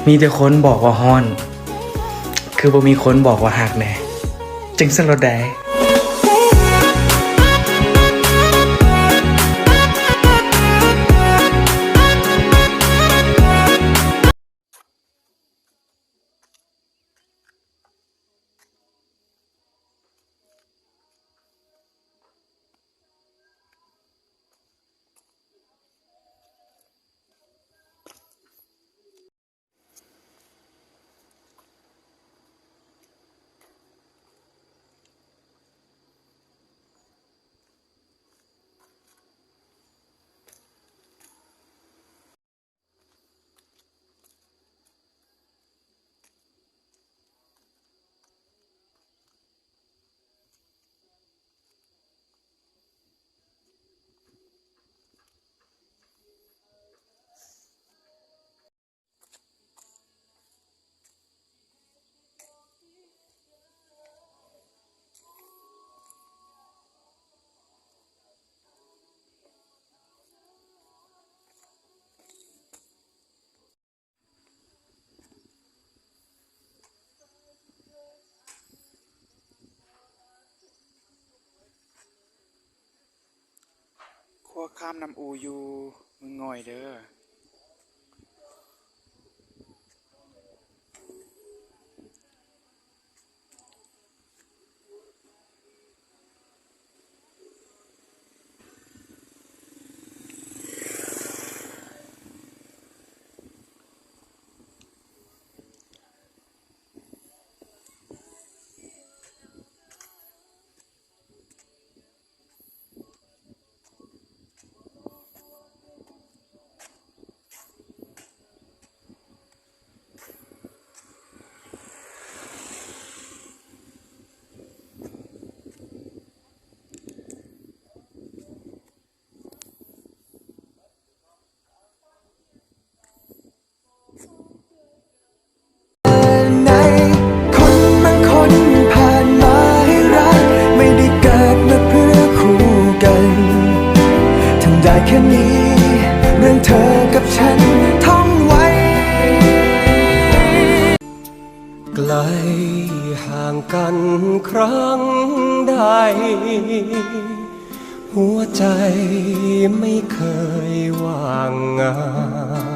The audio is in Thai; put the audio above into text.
มีแต่คนบอกว่าฮ้อนคือบ่มีคนบอกว่าหักแน่จึงสลดได้ขั้วข้ามน้ำอูอยู่มึงง่อยเด้อในคนบางคนผ่านมาให้รักไม่ได้เกิดมาเพื่อคู่กันทำได้แค่นี้เรื่องเธอกับฉันท่องไว้ไกลห่างกันครั้งใดหัวใจไม่เคยว่างงาน